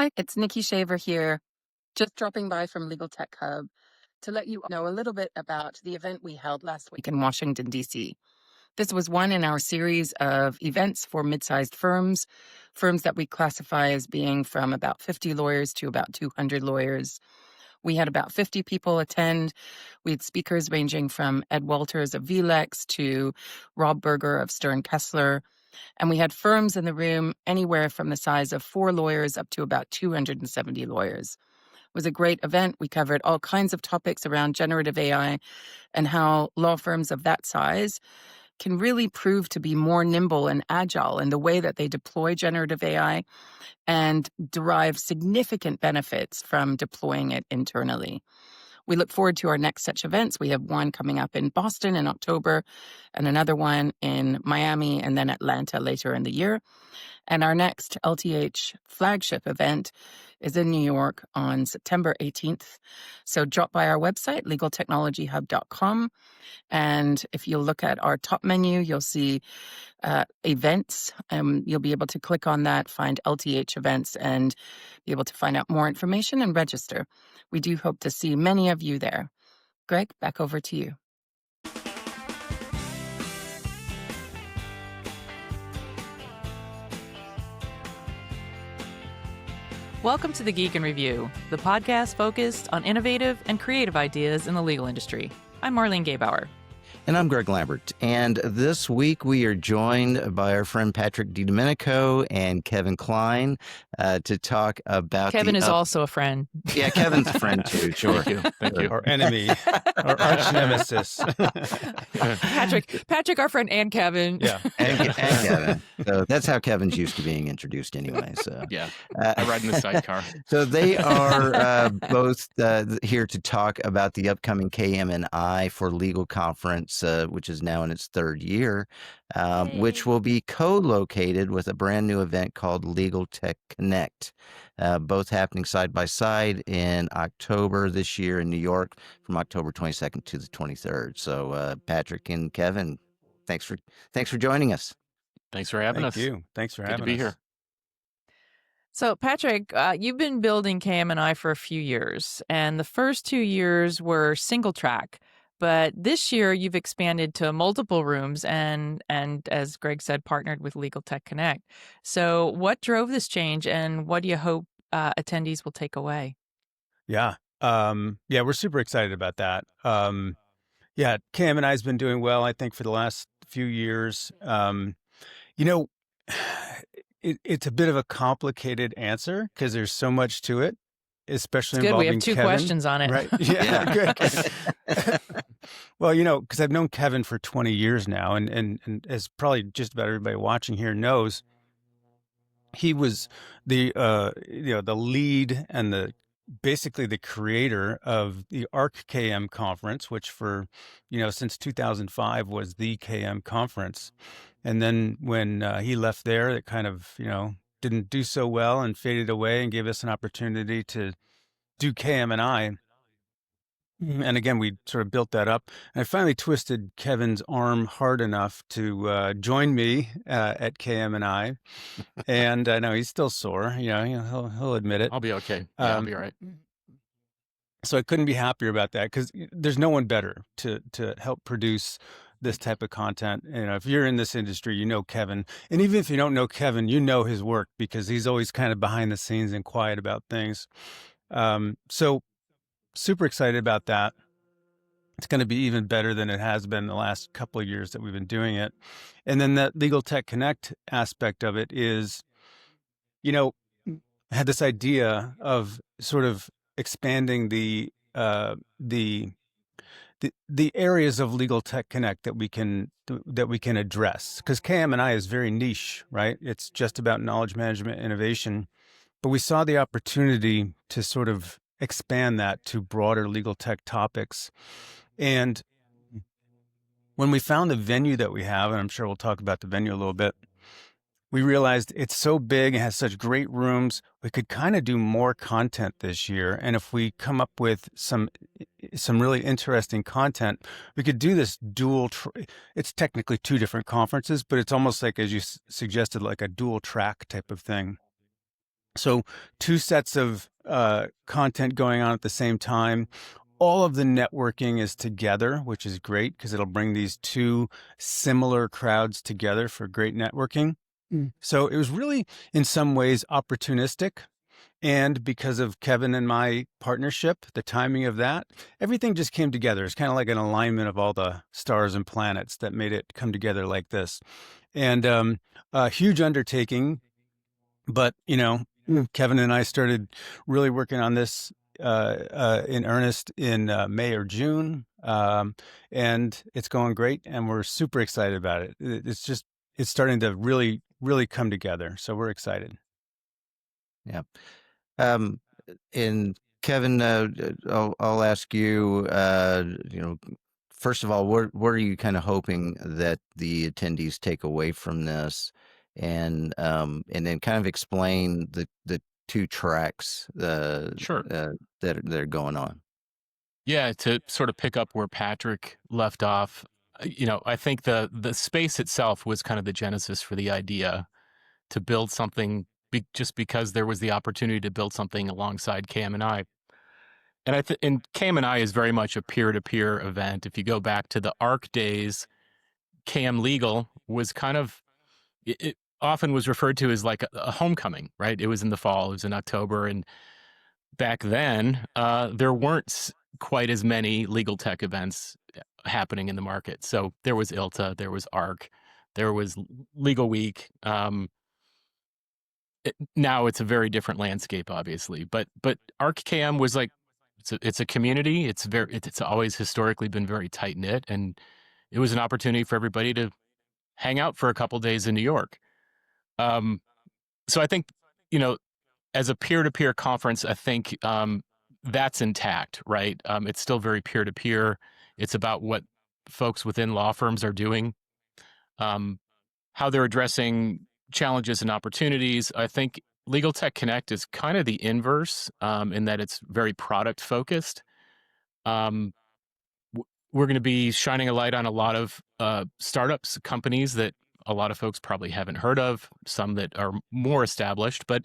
Hi, it's Nikki Shaver here, just dropping by from Legal Tech Hub to let you know a little bit about the event we held last week in Washington, D.C. This was one in our series of events for mid-sized firms that we classify as being from about 50 lawyers to about 200 lawyers. We had about 50 people attend. We had speakers ranging from Ed Walters of VLEX to Rob Berger of Stern Kessler. And we had firms in the room anywhere from the size of 4 lawyers up to about 270 lawyers. It was a great event. We covered all kinds of topics around generative AI and how law firms of that size can really prove to be more nimble and agile in the way that they deploy generative AI and derive significant benefits from deploying it internally. We look forward to our next such events. We have one coming up in Boston in October and another one in Miami and then Atlanta later in the year. And our next LTH flagship event is in New York on September 18th. So drop by our website, legaltechnologyhub.com. And if you look at our top menu, you'll see events. You'll be able to click on that, find LTH events, and be able to find out more information and register. We do hope to see many of you there. Greg, back over to you. Welcome to The Geek in Review, the podcast focused on innovative and creative ideas in the legal industry. I'm Marlene Gabauer. And I'm Greg Lambert. And this week we are joined by our friend Patrick DiDomenico and Kevin Klein to talk about Kevin is also a friend. Yeah, Kevin's a friend too, sure. Thank you. Our enemy, our arch nemesis. Patrick, our friend, and Kevin. Yeah. And Kevin. So that's how Kevin's used to being introduced anyway. So Yeah, I ride in the sidecar. So they are both here to talk about the upcoming KM&I for Legal Conference, which is now in its third year, which will be co-located with a brand new event called Legal Tech Connect, both happening side by side in October this year in New York from October 22nd to the 23rd. So Patrick and Kevin, thanks for joining us. Thanks for having us. Thank you. Thanks for having us. Good to be here. So, Patrick, you've been building KM&I for a few years, and the first 2 years were single track. But this year, you've expanded to multiple rooms and as Greg said, partnered with Legal Tech Connect. So what drove this change, and what do you hope attendees will take away? Yeah. We're super excited about that. KM&I has been doing well, I think, for the last few years. It's a bit of a complicated answer because there's so much to it, especially involving Kevin. We have two questions on it. Right? Yeah, good. Well, because I've known Kevin for 20 years now, and as probably just about everybody watching here knows, he was the lead and basically the creator of the ARC KM conference, which since 2005 was the KM conference. And then when he left there, it kind of, didn't do so well and faded away and gave us an opportunity to do KM&I. And again, we sort of built that up. And I finally twisted Kevin's arm hard enough to join me at KM&I. And I know he's still sore. He'll admit it. I'll be okay. Yeah, I'll be all right. So I couldn't be happier about that because there's no one better to help produce this type of content. If you're in this industry, you know Kevin. And even if you don't know Kevin, you know his work because he's always kind of behind the scenes and quiet about things. So super excited about that. It's going to be even better than it has been the last couple of years that we've been doing it. And then that Legal Tech Connect aspect of it is, I had this idea of sort of expanding the areas of Legal Tech Connect that we can address, because KM&I is very niche, right? It's just about knowledge management innovation, but we saw the opportunity to sort of expand that to broader legal tech topics. And when we found the venue that we have, and I'm sure we'll talk about the venue a little bit, we realized it's so big and has such great rooms, we could kind of do more content this year. And if we come up with some really interesting content, we could do this it's technically 2 different conferences, but it's almost like, as you suggested, like a dual track type of thing. So 2 sets of content going on at the same time. All of the networking is together, which is great because it'll bring these 2 similar crowds together for great networking. So it was really, in some ways, opportunistic. And because of Kevin and my partnership, the timing of that, everything just came together. It's kind of like an alignment of all the stars and planets that made it come together like this. And a huge undertaking, but Kevin and I started really working on this in earnest in May or June, and it's going great, and we're super excited about it. It's starting to really, really come together, so we're excited. Yeah. And Kevin, I'll ask you, first of all, what are you kind of hoping that the attendees take away from this, and then kind of explain the 2 tracks Sure. that are going on. Yeah, to sort of pick up where Patrick left off, I think the space itself was kind of the genesis for the idea to build something just because there was the opportunity to build something alongside KM&I. And KM&I is very much a peer-to-peer event. If you go back to the ARC days, KM Legal was kind of, it often was referred to as like a homecoming, right? It was in the fall, it was in October. And back then, there weren't quite as many legal tech events happening in the market. So there was ILTA, there was ARC, there was Legal Week. Now it's a very different landscape, obviously. But ARC KM was like, it's a community. It's always historically been very tight knit, and it was an opportunity for everybody to hang out for a couple days in New York. So I think, as a peer-to-peer conference, I think that's intact, right? It's still very peer-to-peer. It's about what folks within law firms are doing, how they're addressing challenges and opportunities. I think Legal Tech Connect is kind of the inverse in that it's very product-focused. We're going to be shining a light on a lot of startups, companies that a lot of folks probably haven't heard of, some that are more established, but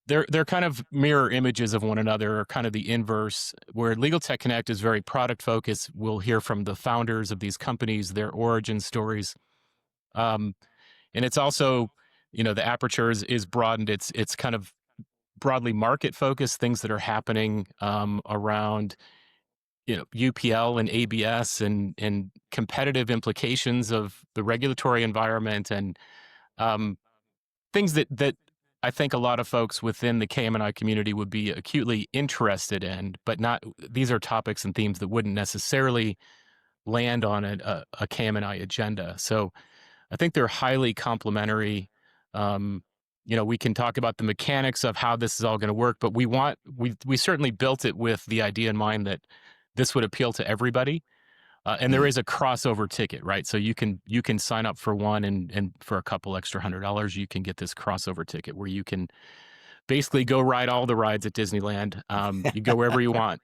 they're kind of mirror images of one another, or kind of the inverse, where Legal Tech Connect is very product focused. We'll hear from the founders of these companies, their origin stories. And it's also, the aperture is broadened. It's kind of broadly market focused, things that are happening around, UPL and ABS and competitive implications of the regulatory environment, and things that I think a lot of folks within the KM&I community would be acutely interested in, but these are topics and themes that wouldn't necessarily land on a KM&I agenda. So I think they're highly complementary. We can talk about the mechanics of how this is all going to work, but we certainly built it with the idea in mind that this would appeal to everybody. And there is a crossover ticket, right? So you can sign up for one, and for a couple extra $100, you can get this crossover ticket where you can basically go ride all the rides at Disneyland. You go wherever you want.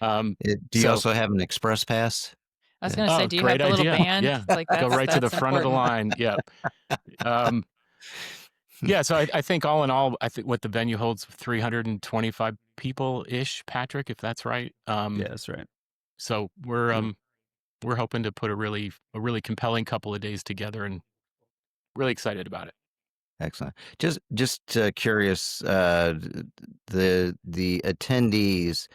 Do you also have an express pass? I was going to say, do you have great the little idea. band? Yeah, It's like go right to the front of the line. Yeah. Yeah, so I think all in all, I think what the venue holds 325 people-ish, Patrick, if that's right. Yeah, that's right. So we're hoping to put a really compelling couple of days together, and really excited about it. Excellent. Just curious, the attendees.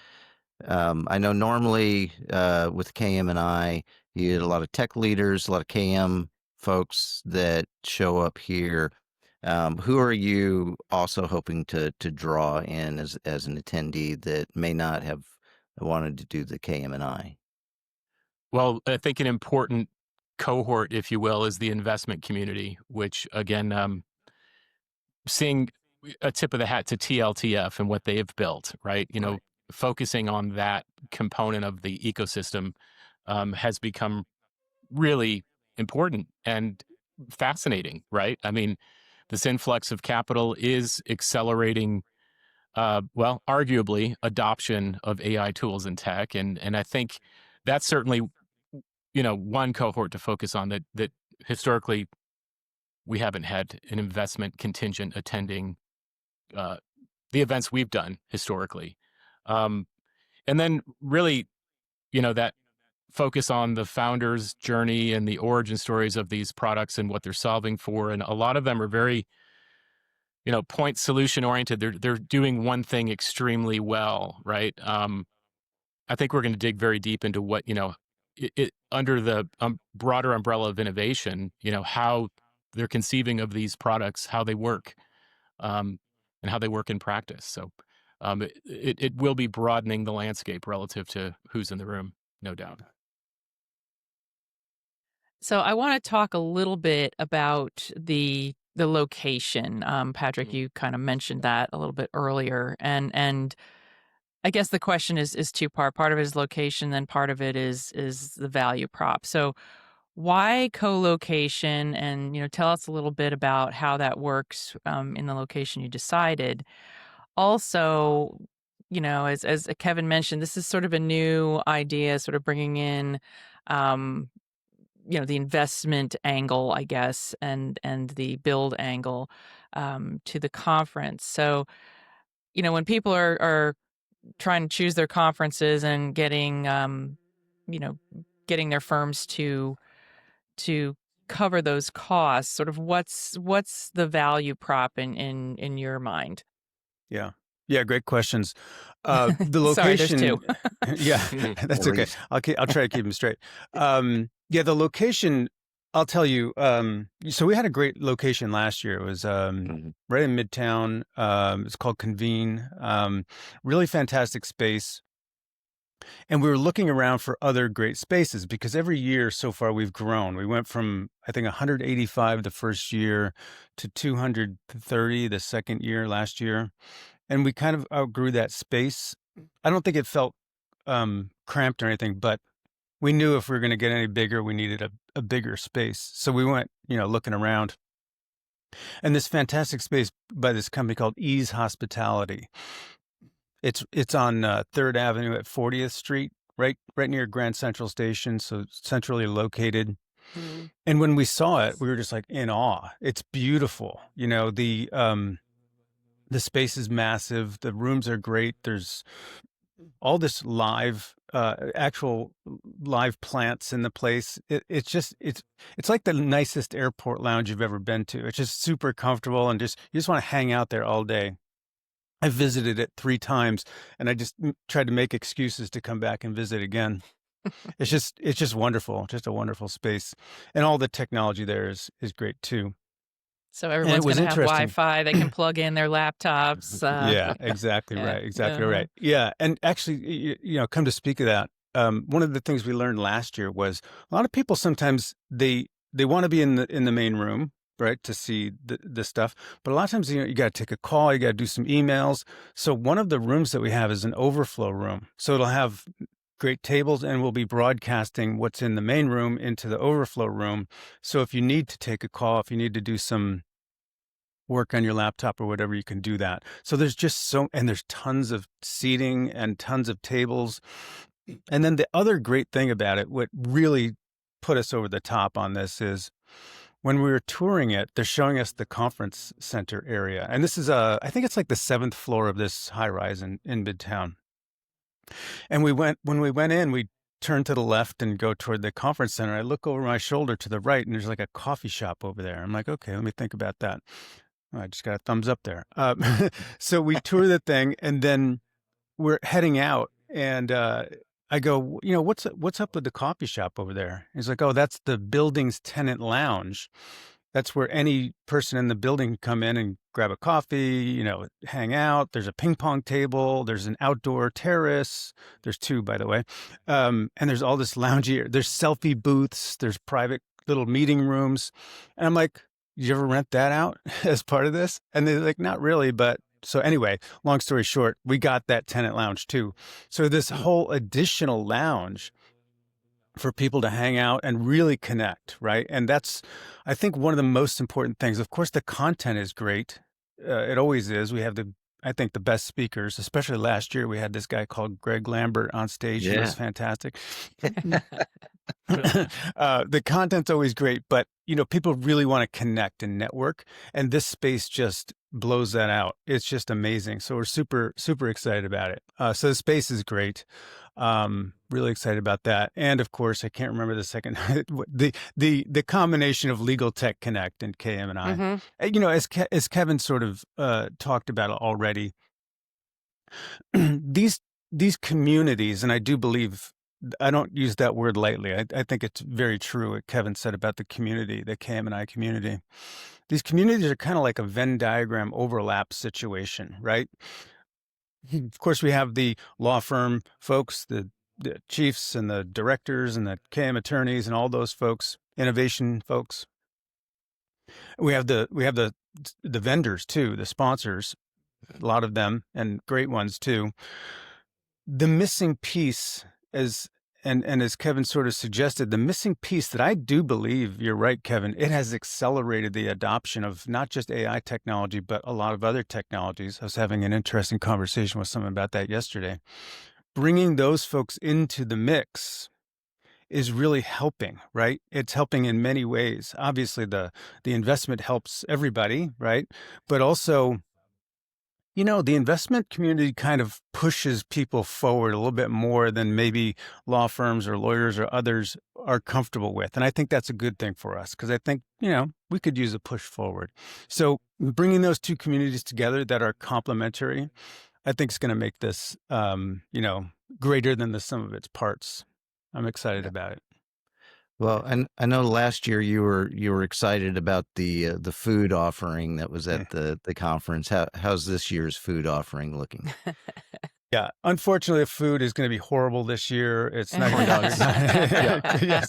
I know normally with KM&I, you get a lot of tech leaders, a lot of KM folks that show up here. Who are you also hoping to draw in as an attendee that may not have wanted to do the KM&I? Well, I think an important cohort, if you will, is the investment community, which again, seeing a tip of the hat to TLTF and what they've built, right? Right. Focusing on that component of the ecosystem has become really important and fascinating, right? I mean, this influx of capital is accelerating, arguably, adoption of AI tools and tech. And I think that's certainly, one cohort to focus on that historically we haven't had an investment contingent attending, the events we've done historically. And then really, that focus on the founder's journey and the origin stories of these products and what they're solving for. And a lot of them are very, point solution oriented. They're doing one thing extremely well, right? I think we're going to dig very deep into what, under the broader umbrella of innovation, how they're conceiving of these products, how they work, and how they work in practice. So it will be broadening the landscape relative to who's in the room, no doubt. So I want to talk a little bit about the location. Patrick, you kind of mentioned that a little bit earlier, and I guess the question is two-part. Part of it is location, then part of it is the value prop. So why co-location? And tell us a little bit about how that works in the location you decided. Also, as Kevin mentioned, this is sort of a new idea, sort of bringing in the investment angle, I guess, and the build angle to the conference. So, when people are trying to choose their conferences and getting their firms to cover those costs, sort of what's the value prop in your mind? Yeah, great questions. The location. Sorry, there's two. Yeah, that's okay. I'll try to keep them straight. Yeah, the location. I'll tell you. So we had a great location last year. It was right in Midtown. It's called Convene. Really fantastic space. And we were looking around for other great spaces because every year so far we've grown. We went from, I think, 185 the first year to 230 the second year last year. And we kind of outgrew that space. I don't think it felt cramped or anything, but we knew if we were going to get any bigger, we needed a bigger space. So we went, looking around. And this fantastic space by this company called Ease Hospitality. It's on 3rd Avenue at 40th Street, right near Grand Central Station, so centrally located. Mm-hmm. And when we saw it, we were just like in awe. It's beautiful. The space is massive. The rooms are great. There's all this actual live plants in the place. It's like the nicest airport lounge you've ever been to. It's just super comfortable and you just want to hang out there all day. I visited it 3 times and I just tried to make excuses to come back and visit again. It's just wonderful, just a wonderful space. And all the technology there is great too. So everyone's going to have Wi-Fi. They can plug in their laptops. Yeah, exactly right. Exactly right. Yeah. And actually, come to speak of that, one of the things we learned last year was a lot of people sometimes they want to be in the main room, right, to see the stuff. But a lot of times, you got to take a call, you got to do some emails. So one of the rooms that we have is an overflow room. So it'll have great tables and we'll be broadcasting what's in the main room into the overflow room. So if you need to take a call, if you need to do some work on your laptop or whatever, you can do that. So there's just and there's tons of seating and tons of tables. And then the other great thing about it, what really put us over the top on this is when we were touring it, they're showing us the conference center area. And this is I think it's like the 7th floor of this high rise in Midtown. And when we went in, we turned to the left and go toward the conference center. I look over my shoulder to the right and there's like a coffee shop over there. I'm like, okay, let me think about that. I just got a thumbs up there. So we tour the thing and then we're heading out and I go, what's up with the coffee shop over there? He's like, oh, that's the building's tenant lounge. That's where any person in the building can come in and grab a coffee, hang out. There's a ping pong table. There's an outdoor terrace. There's 2, by the way. And there's all this loungy. There's selfie booths. There's private little meeting rooms. And I'm like, did you ever rent that out as part of this? And they're like, not really. But so anyway, long story short, we got that tenant lounge too. So this whole additional lounge for people to hang out and really connect, right? And that's, I think, one of the most important things. Of course, the content is great. It always is. We have I think the best speakers, especially last year. We had this guy called Greg Lambert on stage. Yeah. He was fantastic. The content's always great, but people really want to connect and network, and this space just blows that out. It's just amazing. So we're super, super excited about it. So the space is great. Really excited about that. And of course, I can't remember the second, the combination of Legal Tech Connect and KM&I. Mm-hmm. As Kevin sort of talked about already, these communities, and I do believe, I don't use that word lightly. I think it's very true what Kevin said about the community, the KM&I community. These communities are kind of like a Venn diagram overlap situation, right? Of course, we have the law firm folks, the chiefs and the directors and the KM attorneys and all those folks, innovation folks. We have the vendors too, the sponsors, a lot of them, and great ones too. The missing piece is, and as Kevin sort of suggested, the missing piece that I do believe, you're right, Kevin, it has accelerated the adoption of not just AI technology, but a lot of other technologies. I was having an interesting conversation with someone about that yesterday. Bringing those folks into the mix is really helping, right? It's helping in many ways. Obviously, the investment helps everybody, right? But also, the investment community kind of pushes people forward a little bit more than maybe law firms or lawyers or others are comfortable with. And I think that's a good thing for us because I think, we could use a push forward. So bringing those two communities together that are complementary, I think is going to make this, greater than the sum of its parts. I'm excited about it. Well, and I know last year you were excited about the food offering that was at the conference. How's this year's food offering looking? Yeah, unfortunately, the food is going to be horrible this year. It's not Corn dogs. yes,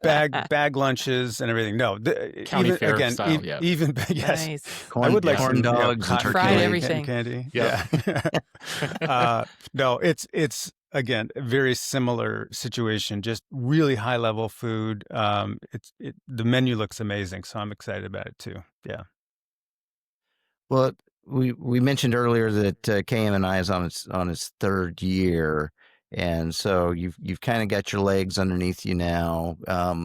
bag lunches and everything. No, County fair style, yeah. Even yes, Nice. I would like corn some, dogs and cotton Fried turkey everything. candy. Yeah. No, it's again a very similar situation. Just really high level food. The menu looks amazing, so I'm excited about it too. Yeah. Well, we mentioned earlier that KM&I is on its third year, and so you've kind of got your legs underneath you now.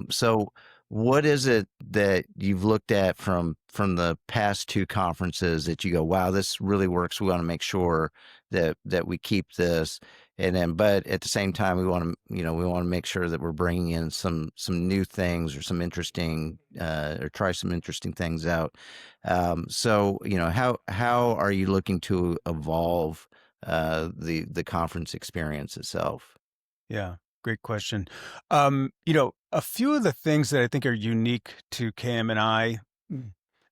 So what is it that you've looked at from the past two conferences that you go, wow, this really works. We want to make sure that we keep this, and then, but at the same time, we want to make sure that we're bringing in some new things or some interesting or try some interesting things out. So how are you looking to evolve the conference experience itself? Yeah, great question. A few of the things that I think are unique to KM&I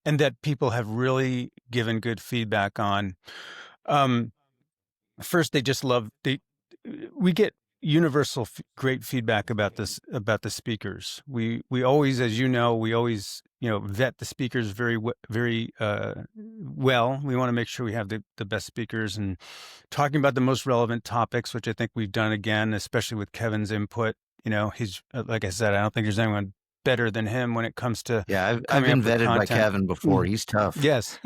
and that people have really given good feedback on. First, they just love we get universal great feedback about the speakers. We always, as we always vet the speakers very well. We want to make sure we have the best speakers and talking about the most relevant topics, which I think we've done again, especially with Kevin's input. He's like I said, I don't think there's anyone better than him when it comes to I've been vetted by Kevin before. He's tough. Yes.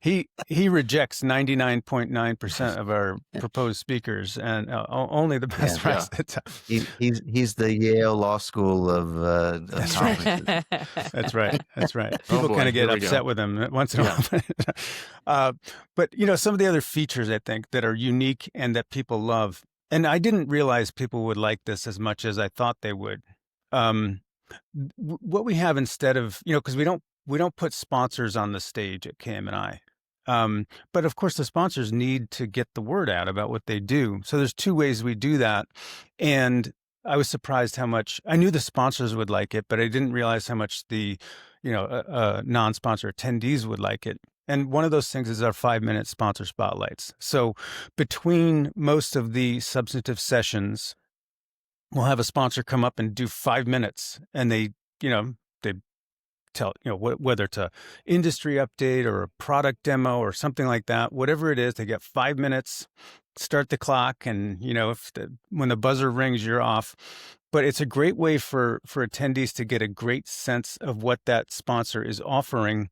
He rejects 99.9% of our proposed speakers, and only the best ones. He's the Yale Law School of conferences. That's right. People kind of get upset with him once in a while. But some of the other features I think that are unique and that people love, and I didn't realize people would like this as much as I thought they would. What we have instead of, because we don't put sponsors on the stage at KM&I. But of course the sponsors need to get the word out about what they do. So there's two ways we do that. And I was surprised how much I knew the sponsors would like it, but I didn't realize how much the, non-sponsor attendees would like it. And one of those things is our 5-minute sponsor spotlights. So between most of the substantive sessions, we'll have a sponsor come up and do 5 minutes, and they tell, whether it's a industry update or a product demo or something like that, whatever it is, they get 5 minutes, start the clock, and when the buzzer rings, you're off. But it's a great way for attendees to get a great sense of what that sponsor is offering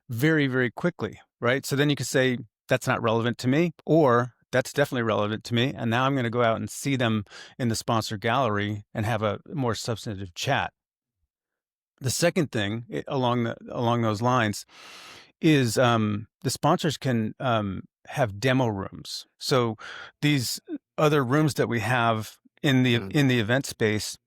very, very quickly, right? So then you can say, that's not relevant to me, or that's definitely relevant to me. And now I'm going to go out and see them in the sponsor gallery and have a more substantive chat. The second thing along those lines is the sponsors can have demo rooms. So these other rooms that we have in the event space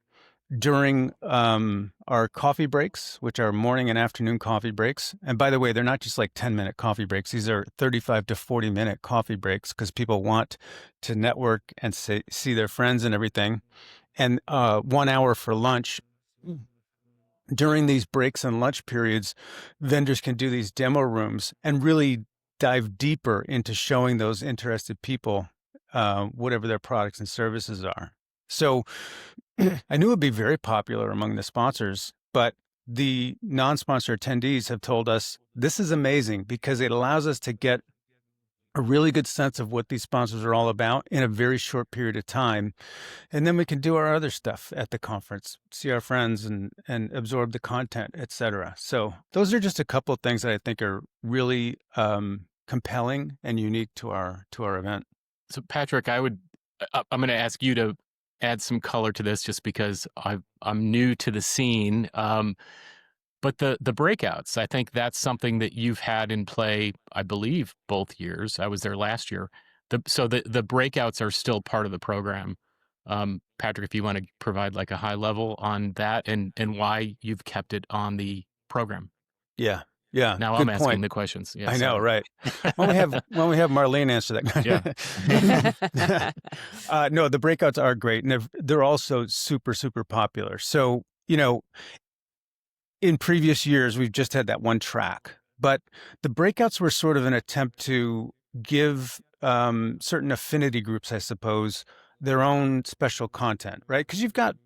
during our coffee breaks, which are morning and afternoon coffee breaks. And by the way, they're not just like 10-minute coffee breaks. These are 35 to 40-minute coffee breaks because people want to network and see their friends and everything. And 1 hour for lunch. During these breaks and lunch periods, vendors can do these demo rooms and really dive deeper into showing those interested people whatever their products and services are. So I knew it would be very popular among the sponsors, but the non-sponsor attendees have told us this is amazing because it allows us to get a really good sense of what these sponsors are all about in a very short period of time. And then we can do our other stuff at the conference, see our friends and absorb the content, et cetera. So those are just a couple of things that I think are really compelling and unique to our event. So Patrick, I'm going to ask you to add some color to this just because I'm new to the scene. But the breakouts, I think that's something that you've had in play, I believe, both years. I was there last year. So the breakouts are still part of the program. Patrick, if you want to provide like a high level on that and why you've kept it on the program. Yeah. Now I'm asking the questions. Yeah, I know, right? When we have Marlene answer that. Yeah. No, the breakouts are great, and they're also super, super popular. So, in previous years, we've just had that one track, but the breakouts were sort of an attempt to give certain affinity groups, I suppose, their own special content, right? Because you've got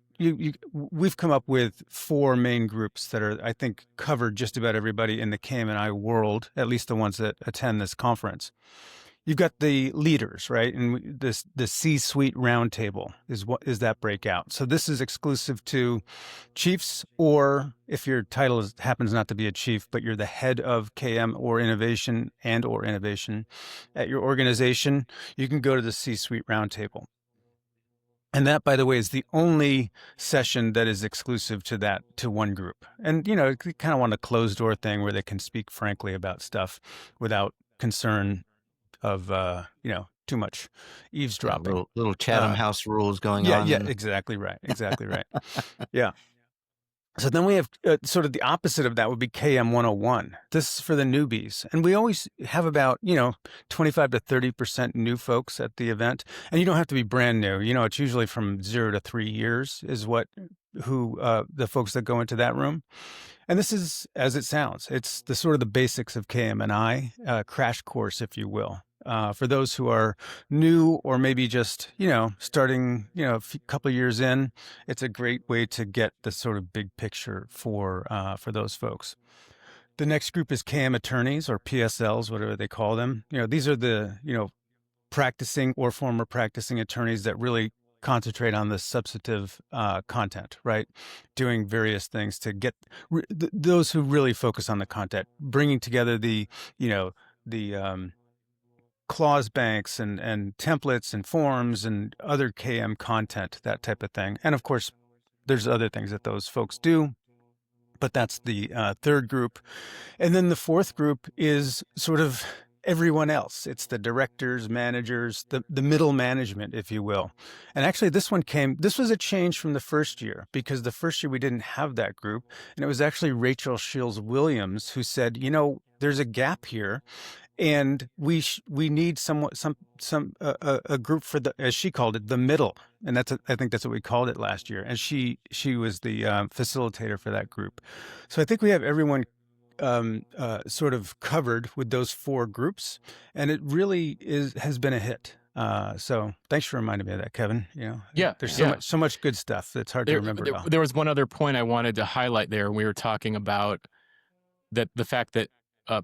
we've come up with 4 main groups that are, I think, cover just about everybody in the KM&I world, at least the ones that attend this conference. You've got the leaders, right? And the C-suite roundtable is that breakout. So this is exclusive to chiefs, or if your title happens not to be a chief, but you're the head of KM or innovation at your organization, you can go to the C-suite roundtable. And that, by the way, is the only session that is exclusive to one group. And, you kind of want a closed door thing where they can speak frankly about stuff without concern of, too much eavesdropping. Little Chatham House rules going on. Yeah, exactly right. Yeah. So then we have sort of the opposite of that would be KM 101. This is for the newbies. And we always have about, 25 to 30% new folks at the event. And you don't have to be brand new. It's usually from 0 to 3 years is the folks that go into that room. And this is, as it sounds, it's the sort of the basics of KM&I, crash course, if you will. For those who are new or maybe just, starting, a couple of years in, it's a great way to get the sort of big picture for those folks. The next group is KM attorneys or PSLs, whatever they call them. These are the, practicing or former practicing attorneys that really concentrate on the substantive content, right? Doing various things to get those who really focus on the content, bringing together the clause banks and templates and forms and other KM content, that type of thing. And of course, there's other things that those folks do, but that's the third group. And then the fourth group is sort of everyone else. It's the directors, managers, the middle management, if you will. And actually this was a change from the first year, because the first year we didn't have that group. And it was actually Rachel Shields Williams who said, there's a gap here. And we need a group for the, as she called it, the middle. And I think that's what we called it last year. And she was the facilitator for that group. So I think we have everyone sort of covered with those 4 groups, and it really has been a hit. So thanks for reminding me of that, Kevin. There's so much good stuff that's hard to remember. There was one other point I wanted to highlight there. We were talking about the fact that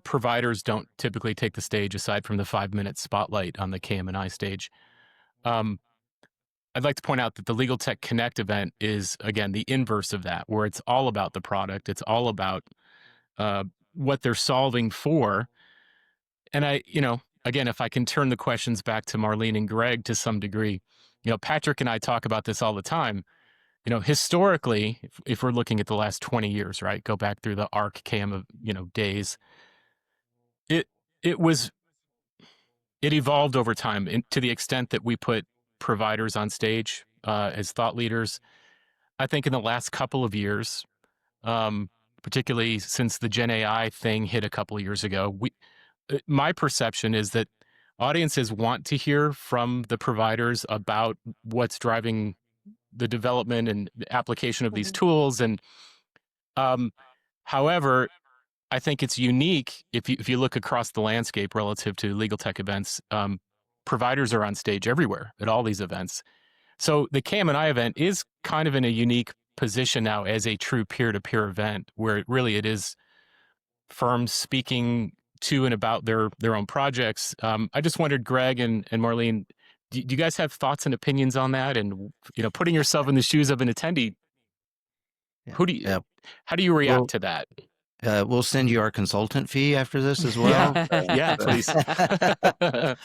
providers don't typically take the stage aside from the 5-minute spotlight on the KM&I stage. I'd like to point out that the Legal Tech Connect event is, again, the inverse of that, where it's all about the product. It's all about what they're solving for. And again, if I can turn the questions back to Marlene and Greg to some degree, Patrick and I talk about this all the time. Historically, if we're looking at the last 20 years, right, go back through the ARC KM, days, it evolved over time to the extent that we put providers on stage as thought leaders. I think in the last couple of years, particularly since the Gen AI thing hit a couple of years ago, my perception is that audiences want to hear from the providers about what's driving the development and the application of these tools. And however, I think it's unique if you look across the landscape relative to legal tech events. Providers are on stage everywhere at all these events. So the KM&I event is kind of in a unique position now as a true peer-to-peer event, where it is firms speaking to and about their own projects. I just wondered, Greg and Marlene, do you guys have thoughts and opinions on that? And putting yourself in the shoes of an attendee, how do you react to that? We'll send you our consultant fee after this as well. Yeah, please. I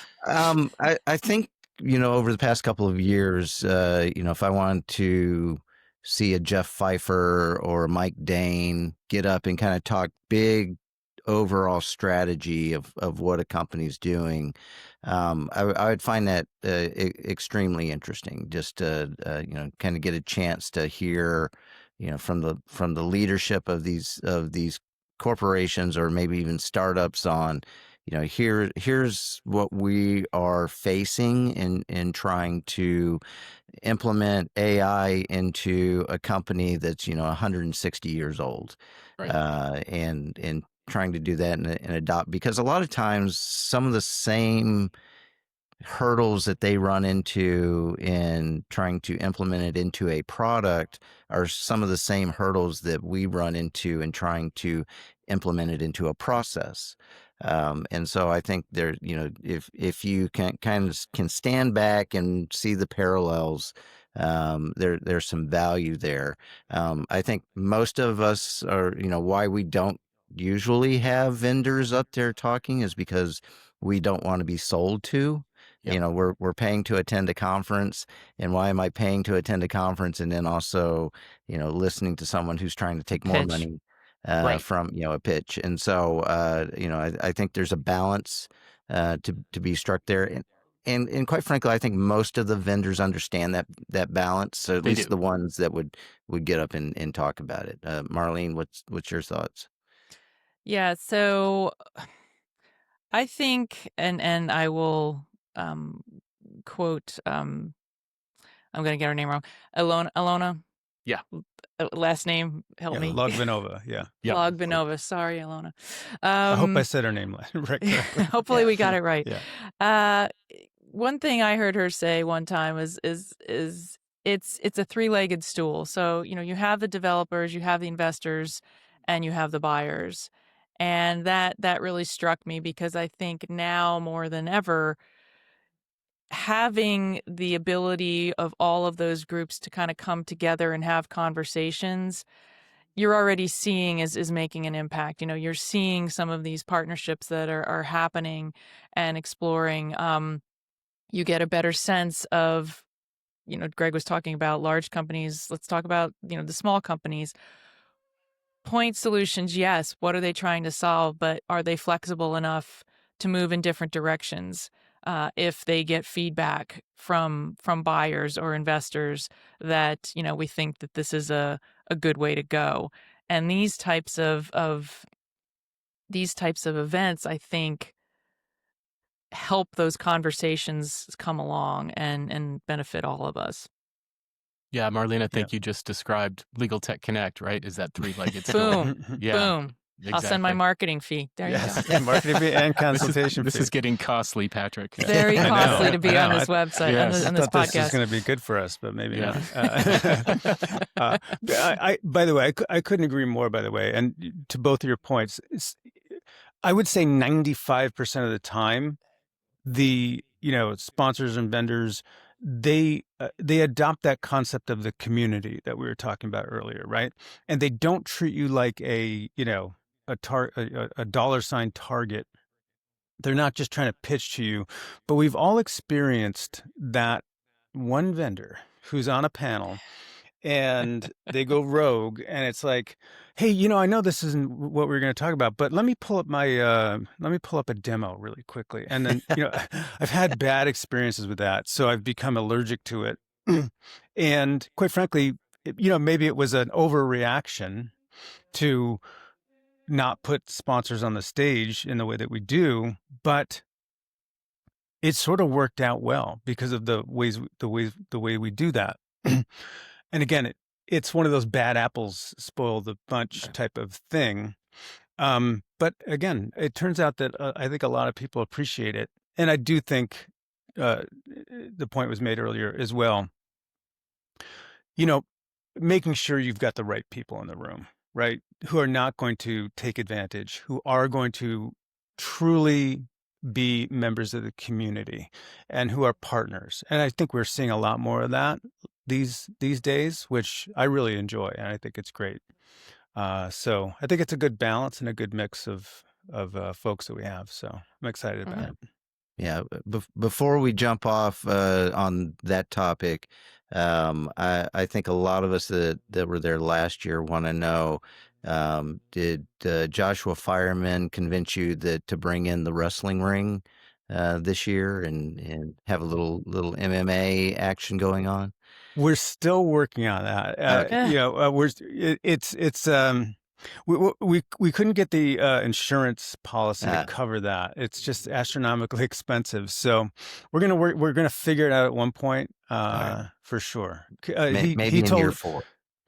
think, over the past couple of years, if I want to see a Jeff Pfeiffer or a Mike Dane get up and kind of talk big overall strategy of what a company's doing, I would find that extremely interesting, just to kind of get a chance to hear from the leadership of these corporations, or maybe even startups, on here's what we are facing in trying to implement AI into a company that's 160 years old, right. and trying to do that and adopt, because a lot of times some of the same hurdles that they run into in trying to implement it into a product are some of the same hurdles that we run into in trying to implement it into a process. And so I think there, if you can stand back and see the parallels, there's some value there. I think most of us are, why we don't usually have vendors up there talking is because we don't want to be sold to. Yep. We're paying to attend a conference, and why am I paying to attend a conference and then also, listening to someone who's trying to take more money from, a pitch? And so, I think there's a balance to be struck there. And quite frankly, I think most of the vendors understand that balance. So at least the ones that would get up and talk about it. Marlene, what's your thoughts? Yeah, so I think, and I will quote, I'm going to get her name wrong. Alona. Yeah. Last name, help me. Logvinova. Yeah. Logvinova. Sorry, Alona. I hope I said her name right correctly. Hopefully we got it right. Yeah. One thing I heard her say one time is it's a three-legged stool. So, you have the developers, you have the investors, and you have the buyers. And that really struck me, because I think now more than ever, having the ability of all of those groups to kind of come together and have conversations, you're already seeing is making an impact. You're seeing some of these partnerships that are happening and exploring. You get a better sense of, Greg was talking about large companies. Let's talk about, the small companies. Point solutions, yes. What are they trying to solve? But are they flexible enough to move in different directions? If they get feedback from buyers or investors that, we think that this is a good way to go. And these types of events, I think, help those conversations come along and benefit all of us. Yeah, Marlene, I think you just described Legal Tech Connect, right? Is that three-legged stool? Boom. Yeah. Boom. Exactly. I'll send my marketing fee. There you go. Marketing fee and consultation this fee. Is getting costly, Patrick. Very costly to be on this website, on this podcast. This is going to be good for us, but maybe not. By the way, I couldn't agree more, by the way. And to both of your points, I would say 95% of the time, the sponsors and vendors, they adopt that concept of the community that we were talking about earlier, right? And they don't treat you like a dollar sign target they're not just trying to pitch to you, but we've all experienced that one vendor who's on a panel and they go rogue, and it's like, hey, I know this isn't what we're going to talk about, but let me pull up a demo really quickly. And then, I've had bad experiences with that, so I've become allergic to it. And quite frankly, maybe it was an overreaction to not put sponsors on the stage in the way that we do, but it sort of worked out well because of the way we do that. And again, it's one of those bad apples spoil the bunch type of thing. But again, it turns out that I think a lot of people appreciate it. And I do think the point was made earlier as well. Making sure you've got the right people in the room, right? Who are not going to take advantage, who are going to truly be members of the community and who are partners. And I think we're seeing a lot more of that these days, which I really enjoy, and I think it's great. So I think it's a good balance and a good mix of folks that we have. So I'm excited about it. Yeah. Before we jump off on that topic, I think a lot of us that were there last year want to know, did Joshua Fireman convince you that to bring in the wrestling ring this year and have a little MMA action going on? We're still working on that. We couldn't get the insurance policy to cover that. It's just astronomically expensive. So we're gonna figure it out at one point, for sure. Maybe in year 4.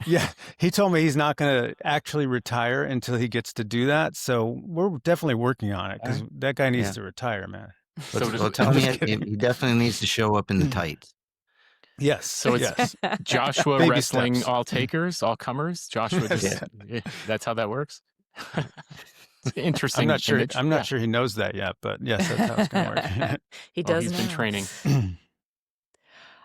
Yeah, he told me he's not going to actually retire until he gets to do that. So we're definitely working on it because that guy needs to retire, man. Well, tell me, he definitely needs to show up in the tights. Yes. So it's Joshua Baby wrestling steps. all takers, all comers. Joshua just that's how that works. Interesting. I'm not sure. image. I'm not sure he knows that yet, but yes, that's how it's going to work. He Oh, does he's now. been training.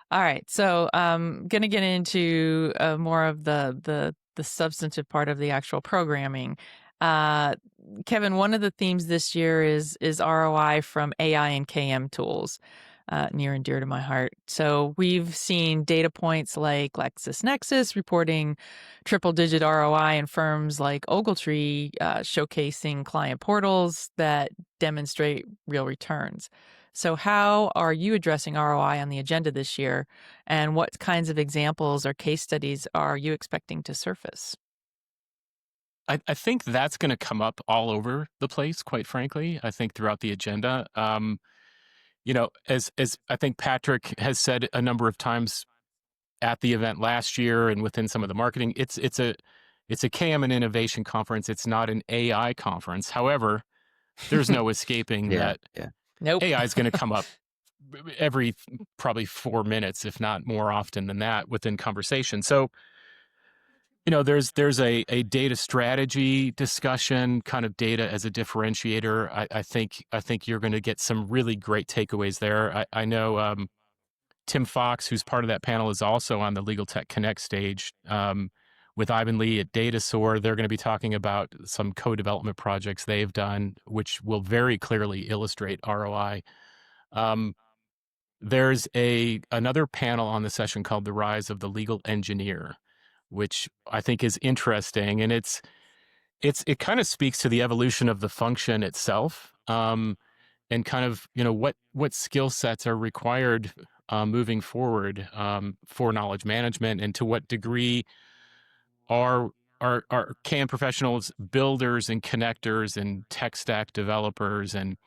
All right, so going to get into more of the substantive part of the actual programming. Kevin, one of the themes this year is ROI from AI and KM tools, near and dear to my heart. So we've seen data points like LexisNexis reporting triple-digit ROI in firms like Ogletree, showcasing client portals that demonstrate real returns. So how are you addressing ROI on the agenda this year, and what kinds of examples or case studies are you expecting to surface? I think that's going to come up all over the place, quite frankly. I think throughout the agenda. As I think Patrick has said a number of times at the event last year and within some of the marketing, it's a KM and innovation conference. It's not an AI conference. However, there's no escaping that Nope. AI is going to come up every probably 4 minutes, if not more often than that, within conversation. So, there's a data strategy discussion, kind of data as a differentiator. I think you're going to get some really great takeaways there. I know Tim Fox, who's part of that panel, is also on the Legal Tech Connect stage with Ivan Lee at Datasaur. They're going to be talking about some co-development projects they've done, which will very clearly illustrate ROI. There's another panel on the session called The Rise of the Legal Engineer, which I think is interesting. And it kind of speaks to the evolution of the function itself, and kind of, what skill sets are required moving forward for knowledge management, and to what degree are KM professionals builders and connectors and tech stack developers. And,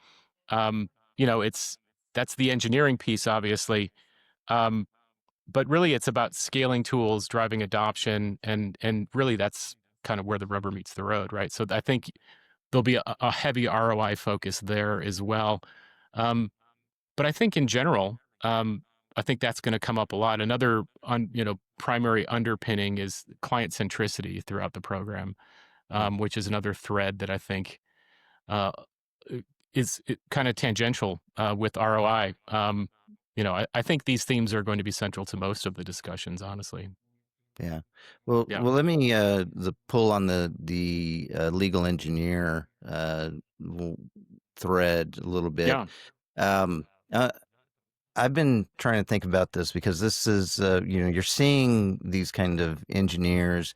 that's the engineering piece, obviously. But really it's about scaling tools, driving adoption, and really that's kind of where the rubber meets the road, right? So I think there'll be a heavy ROI focus there as well. But I think in general, I think that's going to come up a lot. Another, primary underpinning is client centricity throughout the program, which is another thread that I think is kind of tangential with ROI. I think these themes are going to be central to most of the discussions, honestly. Yeah. Well, let me pull on the legal engineer thread a little bit. Yeah. Um, I've been trying to think about this because this is, you're seeing these kind of engineers,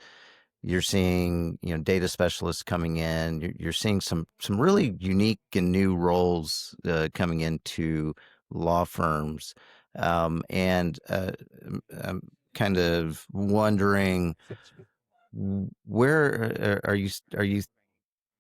you're seeing, data specialists coming in, you're seeing some really unique and new roles coming into law firms. And I'm kind of wondering, where are you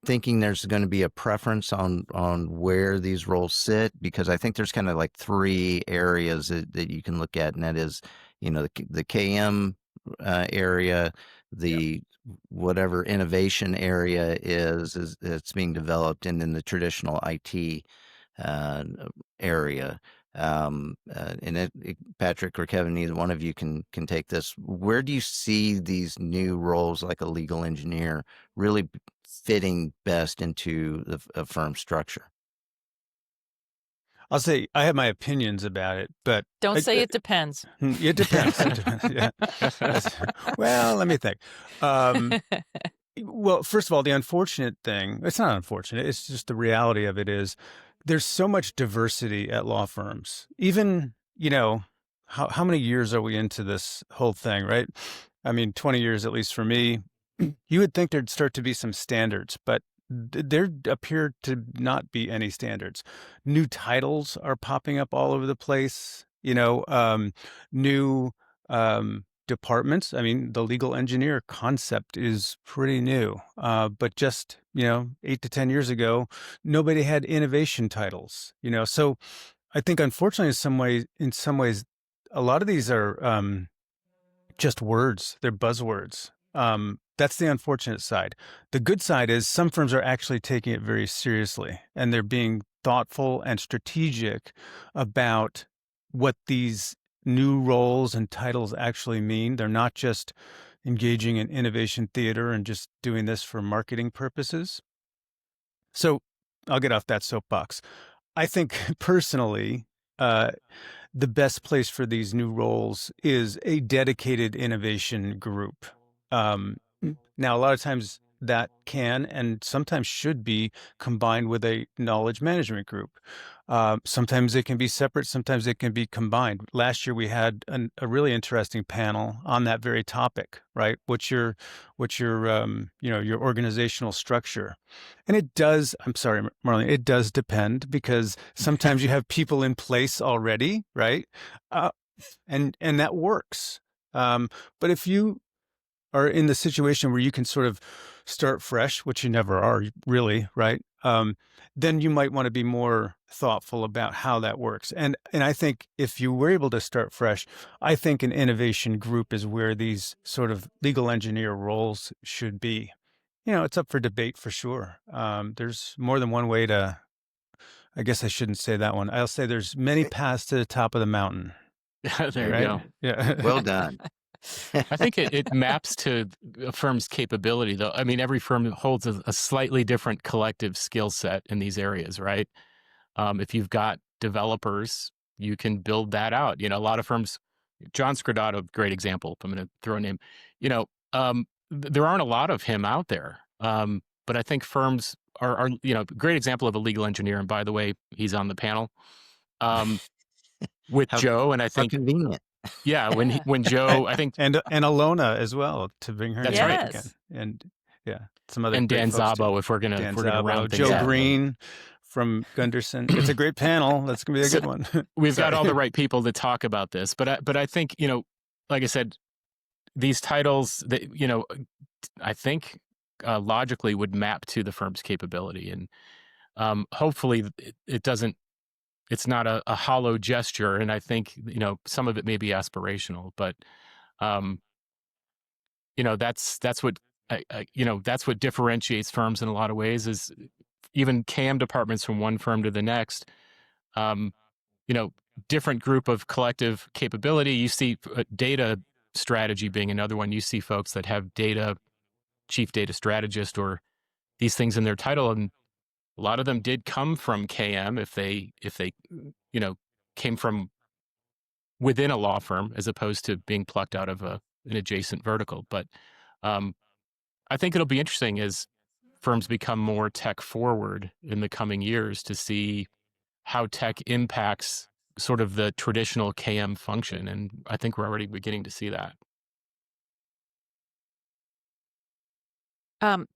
thinking there's going to be a preference on where these roles sit? Because I think there's kind of like three areas that you can look at, and that is, the KM area, the whatever innovation area is it's being developed, and then the traditional IT uh, area. Patrick or Kevin, either one of you can take this. Where do you see these new roles, like a legal engineer, really fitting best into a firm structure? I'll say I have my opinions about it, but Don't say it depends. It depends. It depends. Yeah. Well, let me think. Well, first of all, the unfortunate thing, it's not unfortunate, it's just the reality of it is there's so much diversity at law firms. Even, how many years are we into this whole thing, right? I mean, 20 years, at least for me. You would think there'd start to be some standards, but there appear to not be any standards. New titles are popping up all over the place, new departments. I mean, the legal engineer concept is pretty new, but just, 8 to 10 years ago, nobody had innovation titles, so I think, unfortunately, in some ways, a lot of these are just words. They're buzzwords. That's the unfortunate side. The good side is some firms are actually taking it very seriously, and they're being thoughtful and strategic about what these new roles and titles actually mean. They're not just engaging in innovation theater and just doing this for marketing purposes. So I'll get off that soapbox. I think personally, the best place for these new roles is a dedicated innovation group. Now, a lot of times that can and sometimes should be combined with a knowledge management group. Sometimes it can be separate, sometimes it can be combined. Last year we had a really interesting panel on that very topic, right? What's your your organizational structure? And it does, I'm sorry, Marlene, it does depend, because sometimes you have people in place already, right? And that works. But if you are in the situation where you can sort of start fresh, which you never are really, right? Then you might want to be more thoughtful about how that works. And I think if you were able to start fresh, I think an innovation group is where these sort of legal engineer roles should be. It's up for debate for sure. There's more than one way to, I guess I shouldn't say that one. I'll say there's many paths to the top of the mountain. There right? you go. Yeah. Well done. I think it maps to a firm's capability, though. I mean, every firm holds a slightly different collective skill set in these areas, right? If you've got developers, you can build that out. A lot of firms, John Scordato, great example, if I'm going to throw a name, there aren't a lot of him out there. But I think firms are great example of a legal engineer. And by the way, he's on the panel with Joe. And I think, convenient. yeah, when Joe, I think, and Alona as well, to bring her. That's name right. up again. And yeah, some other and great Dan folks too. Szabo, if we're gonna round things Joe out. Green from Gunderson. It's a great panel. That's gonna be a good one. We've got all the right people to talk about this, but I think like I said, these titles that I think logically would map to the firm's capability, and hopefully it doesn't. It's not a hollow gesture, and I think some of it may be aspirational, but that's what that's what differentiates firms in a lot of ways. Is even KM departments from one firm to the next, different group of collective capability. You see data strategy being another one. You see folks that have chief data strategist, or these things in their title, and a lot of them did come from KM if they came from within a law firm as opposed to being plucked out of an adjacent vertical. But I think it'll be interesting as firms become more tech forward in the coming years to see how tech impacts sort of the traditional KM function. And I think we're already beginning to see that.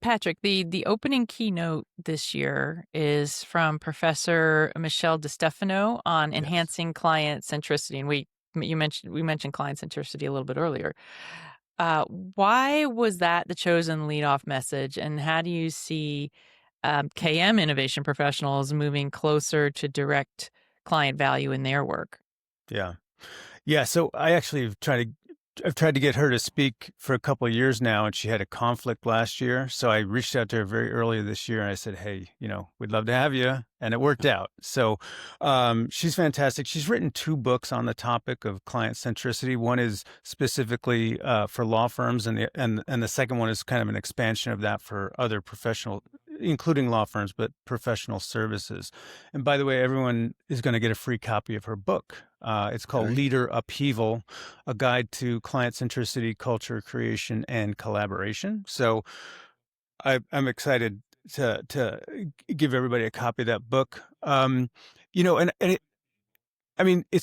Patrick, the opening keynote this year is from Professor Michelle DeStefano on enhancing client centricity, and we mentioned client centricity a little bit earlier. Why was that the chosen leadoff message, and how do you see KM innovation professionals moving closer to direct client value in their work? Yeah. So I actually I've tried to get her to speak for a couple of years now, and she had a conflict last year. So I reached out to her very early this year and I said, hey, we'd love to have you. And it worked out. So she's fantastic. She's written 2 books on the topic of client centricity. One is specifically for law firms, and the second one is kind of an expansion of that for other professional, including law firms, but professional services. And by the way, everyone is going to get a free copy of her book. It's called Leader Upheaval, A Guide to Client Centricity, Culture Creation, and Collaboration. So I'm excited to give everybody a copy of that book. And it's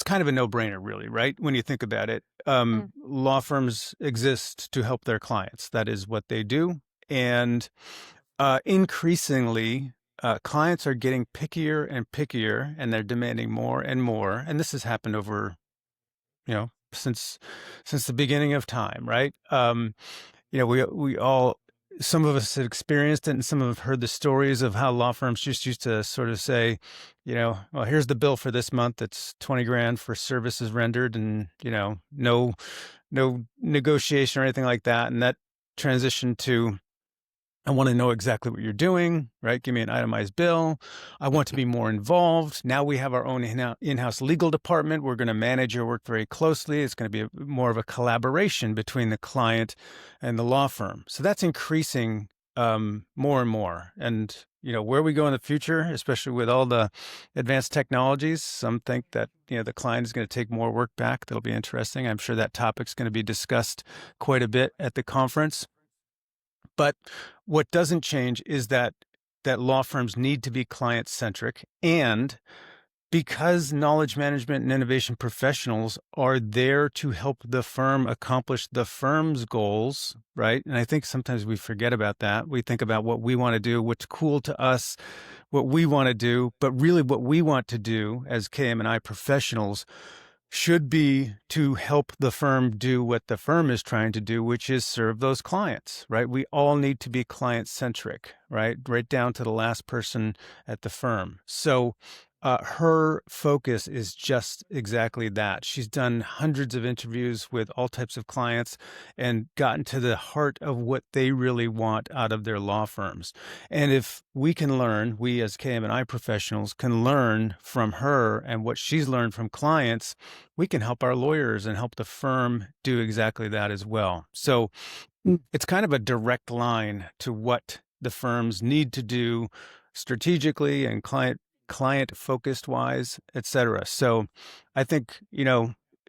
kind of a no-brainer, really, right? When you think about it, law firms exist to help their clients. That is what they do. And increasingly, clients are getting pickier and pickier, and they're demanding more and more. And this has happened over, since the beginning of time, right? We all, some of us have experienced it, and some have heard the stories of how law firms just used to sort of say, well, here's the bill for this month. It's $20,000 for services rendered, and no negotiation or anything like that. And that transitioned to, I want to know exactly what you're doing, right? Give me an itemized bill. I want to be more involved. Now we have our own in-house legal department. We're going to manage your work very closely. It's going to be more of a collaboration between the client and the law firm. So that's increasing more and more. And, where we go in the future, especially with all the advanced technologies, some think that, the client is going to take more work back. That'll be interesting. I'm sure that topic's going to be discussed quite a bit at the conference. But what doesn't change is that law firms need to be client-centric, and because knowledge management and innovation professionals are there to help the firm accomplish the firm's goals, right? And I think sometimes we forget about that. We think about what we want to do, what's cool to us, what we want to do, but really what we want to do as KM&I professionals should be to help the firm do what the firm is trying to do, which is serve those clients, right? We all need to be client-centric, right? Right down to the last person at the firm. So her focus is just exactly that. She's done hundreds of interviews with all types of clients and gotten to the heart of what they really want out of their law firms. And if we can learn, we as KM&I professionals can learn from her and what she's learned from clients, we can help our lawyers and help the firm do exactly that as well. So it's kind of a direct line to what the firms need to do strategically and client focused wise, et cetera. So I think,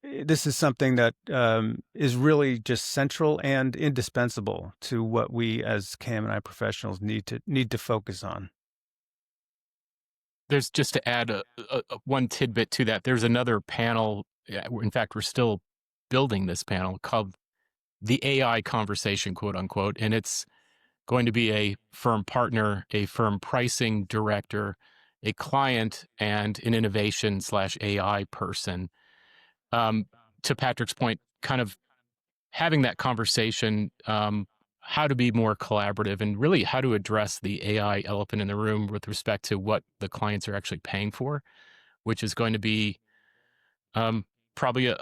this is something that is really just central and indispensable to what we as KM&I professionals need to focus on. There's, just to add one tidbit to that, there's another panel. In fact, we're still building this panel called the AI conversation, quote unquote. And it's going to be a firm partner, a firm pricing director, a client, and an innovation/AI person. To Patrick's point, kind of having that conversation, how to be more collaborative and really how to address the AI elephant in the room with respect to what the clients are actually paying for, which is going to be probably a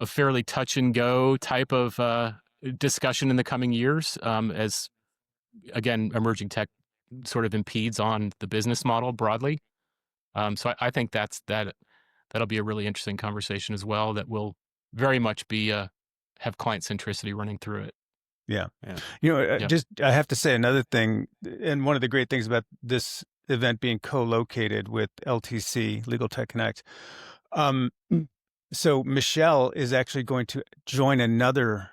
fairly touch and go type of discussion in the coming years, as, again, emerging tech sort of impedes on the business model broadly. So I think that'll be a really interesting conversation as well, that will very much be have client centricity running through it. Yeah. I have to say another thing, and one of the great things about this event being co-located with LTC, Legal Tech Connect, So Michelle is actually going to join another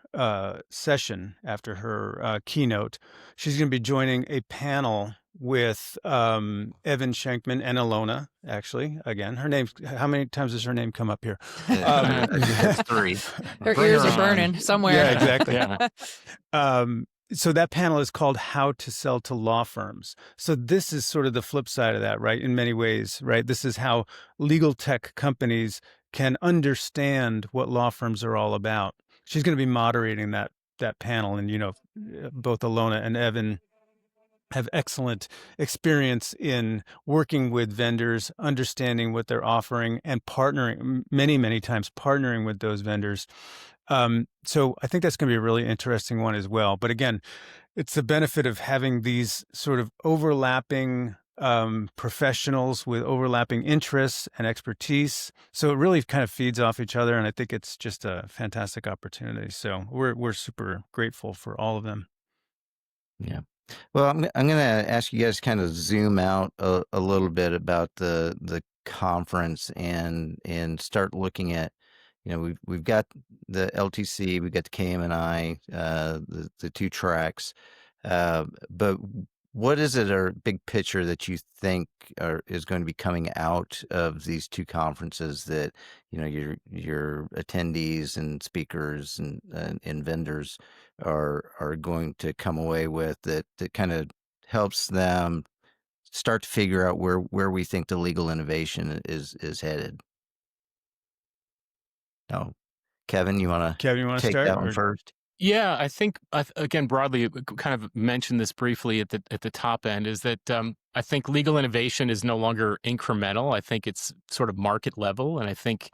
session after her keynote. She's going to be joining a panel with Evan Schenkman and Alona. Actually, again, her name. How many times does her name come up here? That's 3. Her Bring ears her are on. burning somewhere. Yeah, exactly. Yeah. So that panel is called How to Sell to Law Firms. So this is sort of the flip side of that, right? In many ways, right? This is how legal tech companies can understand what law firms are all about. She's going to be moderating that panel, and both Alona and Evan have excellent experience in working with vendors, understanding what they're offering, and partnering many times partnering with those vendors. So I think that's going to be a really interesting one as well. But again, it's the benefit of having these sort of overlapping professionals with overlapping interests and expertise. So it really kind of feeds off each other, and I think it's just a fantastic opportunity. So we're super grateful for all of them. Yeah. Well, I'm going to ask you guys to kind of zoom out a little bit about the conference and start looking at, we've got the LTC, we've got the KM&I, the 2 tracks, but what is it, or big picture, that you think is going to be coming out of these 2 conferences that your attendees and speakers and vendors are going to come away with, that kind of helps them start to figure out where we think the legal innovation is headed? Oh, Kevin, you want to take start? that one first? Yeah, I think again broadly, kind of mentioned this briefly at the top end, is that I think legal innovation is no longer incremental. I think it's sort of market level, and I think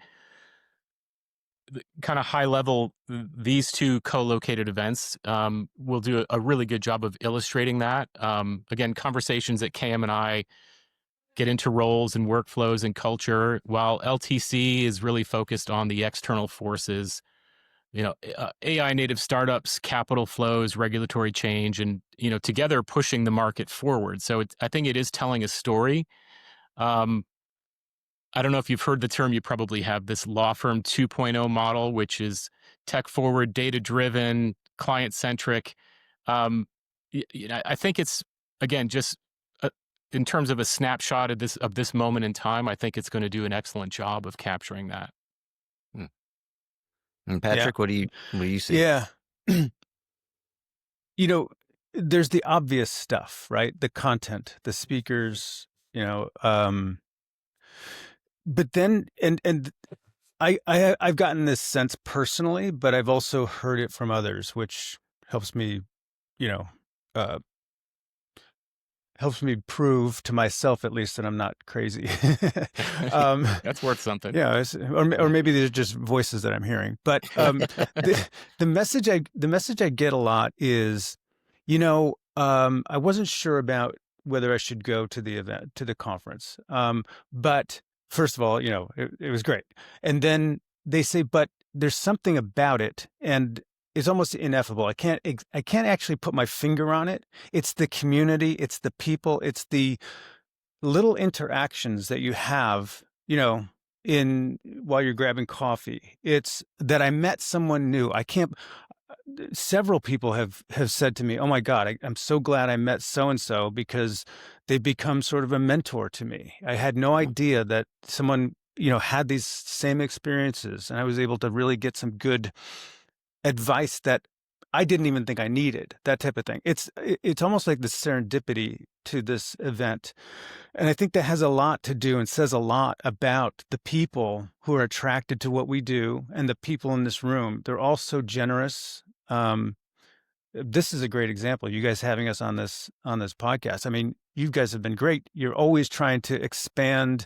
kind of high level, these 2 co-located events will do a really good job of illustrating that. Again, conversations at KM&I get into roles and workflows and culture, while LTC is really focused on the external forces, AI native startups, capital flows, regulatory change, and, together pushing the market forward. So I think it is telling a story. I don't know if you've heard the term, you probably have, this law firm 2.0 model, which is tech forward, data driven, client centric. I think it's, again, just in terms of a snapshot of this moment in time, I think it's going to do an excellent job of capturing that. And Patrick, what do you see? Yeah. There's the obvious stuff, right? The content, the speakers, but then, and I've gotten this sense personally, but I've also heard it from others, which helps me, uh, helps me prove to myself, at least, that I'm not crazy. That's worth something. Yeah, or maybe these are just voices that I'm hearing. But the message I get a lot is, I wasn't sure about whether I should go to the event, to the conference. But first of all, it was great. And then they say, but there's something about it, and it's almost ineffable. I can't actually put my finger on it. It's the community, it's the people, it's the little interactions that you have, while you're grabbing coffee. It's that I met someone new. Several people have said to me, "Oh my God, I'm so glad I met so-and-so, because they've become sort of a mentor to me. I had no idea that someone, had these same experiences, and I was able to really get some good advice that I didn't even think I needed," that type of thing. It's almost like the serendipity to this event. And I think that has a lot to do and says a lot about the people who are attracted to what we do, and the people in this room. They're all so generous. This is a great example. You guys having us on this podcast. I mean, you guys have been great. You're always trying to expand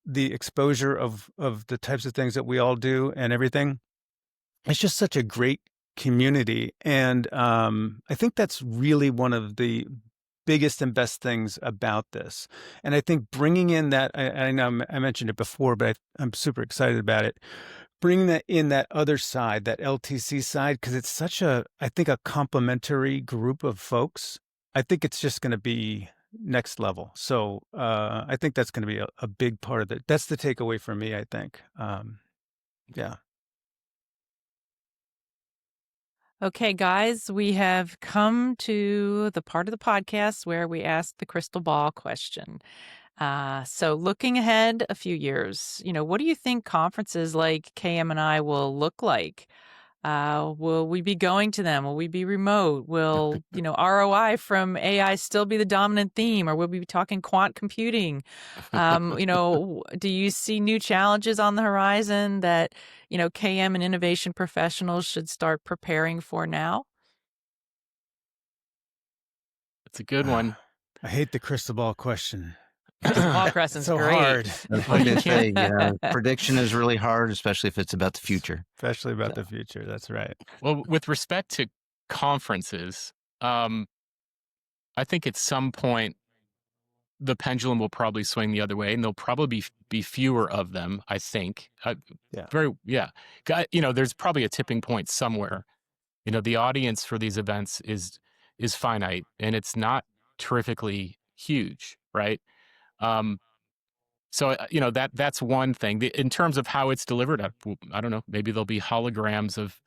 the exposure of the types of things that we all do and everything. It's just such a great community. And I think that's really one of the biggest and best things about this. And I think bringing in that, I know I mentioned it before, but I'm super excited about it. Bringing that in, that other side, that LTC side, because it's such I think, a complementary group of folks. I think it's just going to be next level. So I think that's going to be a big part of it. That's the takeaway for me, I think. Yeah. Okay, guys, we have come to the part of the podcast where we ask the crystal ball question. So looking ahead a few years, what do you think conferences like KM&I will look like? Will we be going to them? Will we be remote? Will, ROI from AI still be the dominant theme, or will we be talking quant computing? Do you see new challenges on the horizon that, KM and innovation professionals should start preparing for now? It's a good one. I hate the crystal ball question. Crystal ball question's so great. hard. That's Well, what you they say. can't- Prediction is really hard, especially if it's about the future. Especially about the future. That's right. Well, with respect to conferences, I think at some point the pendulum will probably swing the other way, and there'll probably be fewer of them. I think. Yeah. There's probably a tipping point somewhere. The audience for these events is finite, and it's not terrifically huge, right? So that's one thing. In terms of how it's delivered, I don't know. Maybe there'll be holograms of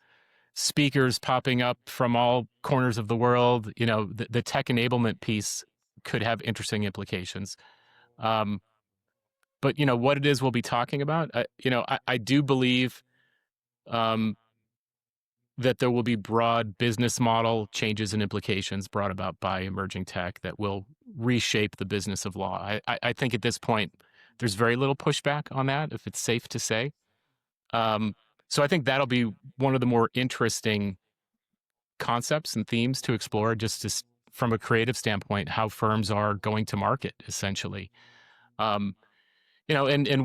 speakers popping up from all corners of the world. The tech enablement piece could have interesting implications. But what it is we'll be talking about, I do believe that there will be broad business model changes and implications brought about by emerging tech that will reshape the business of law. I think at this point, there's very little pushback on that, if it's safe to say. So I think that'll be one of the more interesting concepts and themes to explore, from a creative standpoint, how firms are going to market, essentially. And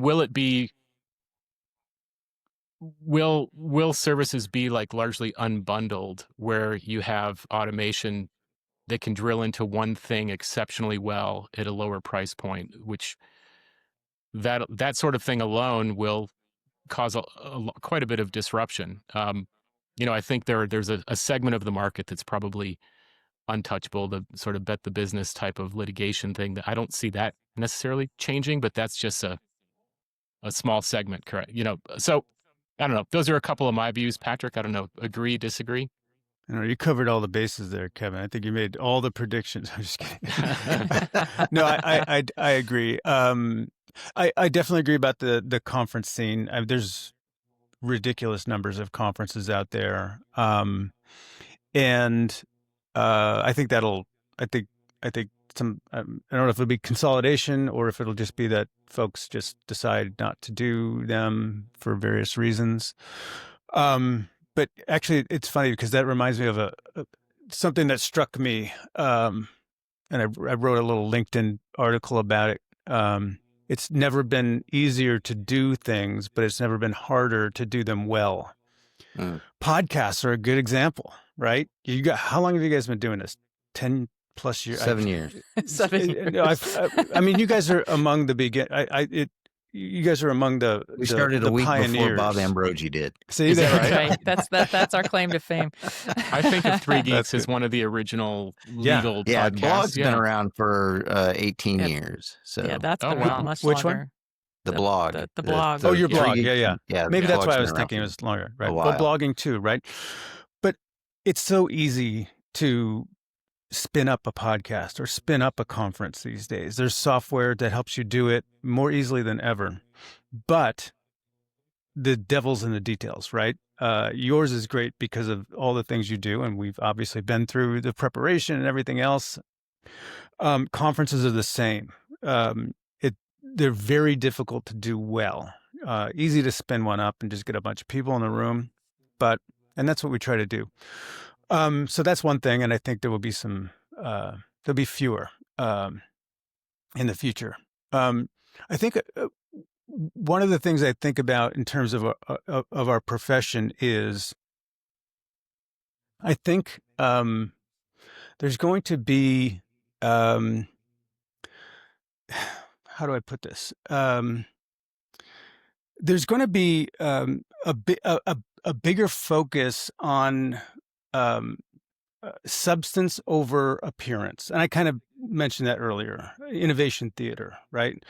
will it be, will services be like largely unbundled, where you have automation that can drill into one thing exceptionally well at a lower price point, which that sort of thing alone will cause quite a bit of disruption. I think there's a segment of the market that's probably untouchable, the sort of bet the business type of litigation thing, that I don't see that necessarily changing, but that's just a small segment, correct? So I don't know. Those are a couple of my views. Patrick, I don't know. Agree, disagree? You covered all the bases there, Kevin. I think you made all the predictions. I'm just kidding. No, I agree. I definitely agree about the conference scene. There's ridiculous numbers of conferences out there, and I think I think some. I don't know if it'll be consolidation or if it'll just be that folks just decide not to do them for various reasons. But actually, it's funny because that reminds me of something that struck me, and I wrote a little LinkedIn article about it. It's never been easier to do things, but it's never been harder to do them well. Podcasts are a good example, right? How long have you guys been doing this? 10 plus years? 7 years. 7 years. I mean, you guys are among the you guys are among the We started a week pioneers. before Bob Ambrogi did. See that, right? That's our claim to fame. I think of Three Geeks That's as good. one of the original legal Yeah, podcasts. blog's been around for 18 years. So Yeah, that's Oh, been wow. much Which one? longer. the blog. the blog. Oh, your Three blog. Geeks- Yeah. Yeah, Maybe the that's why blog's I was been thinking it around was longer, right? a Well, while. blogging too, right? But it's so easy to spin up a podcast or spin up a conference these days. There's software that helps you do it more easily than ever. But the devil's in the details, right? Yours is great because of all the things you do, and we've obviously been through the preparation and everything else. Conferences are the same. They're very difficult to do well. Easy to spin one up and just get a bunch of people in the room, and that's what we try to do. So that's one thing, and I think there will be there'll be fewer in the future. I think one of the things I think about in terms of our profession is, I think there's going to be, how do I put this? There's going to be a bigger focus on substance over appearance, and I kind of mentioned that earlier. Innovation theater, right?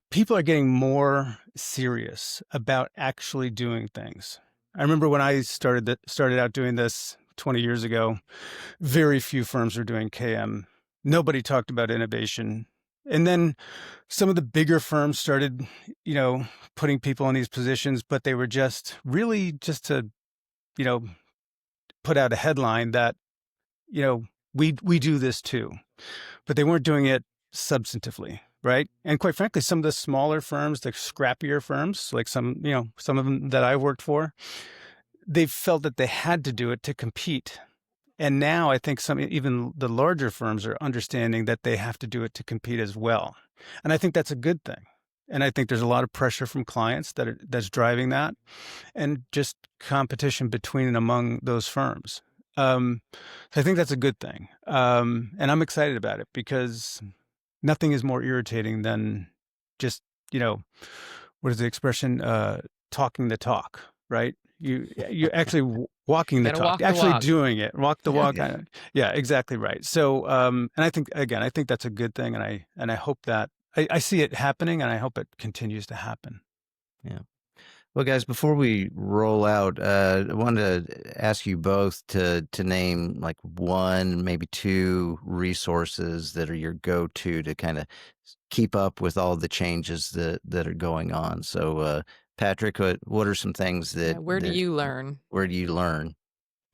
People are getting more serious about actually doing things. I remember when I started out doing this 20 years ago, very few firms were doing KM. Nobody talked about innovation. And then some of the bigger firms started, putting people in these positions, but they were just to, put out a headline that, we do this too, but they weren't doing it substantively. Right. And quite frankly, some of the smaller firms, the scrappier firms, like some of them that I worked for, they felt that they had to do it to compete. And now I think even the larger firms are understanding that they have to do it to compete as well. And I think that's a good thing. And I think there's a lot of pressure from clients that's driving that, and just competition between and among those firms. So I think that's a good thing. And I'm excited about it because nothing is more irritating than just, what is the expression? Talking the talk, right? You're actually walking the Gotta talk, walk the actually walk. doing it, walk the walk. Yeah. Yeah, exactly right. So, and I think that's a good thing. And I hope that I see it happening, and I hope it continues to happen. Yeah. Well, guys, before we roll out, I wanted to ask you both to name like one, maybe two resources that are your go-to to kind of keep up with all the changes that are going on. So, Patrick, what are some things that Where do you learn? Where do you learn?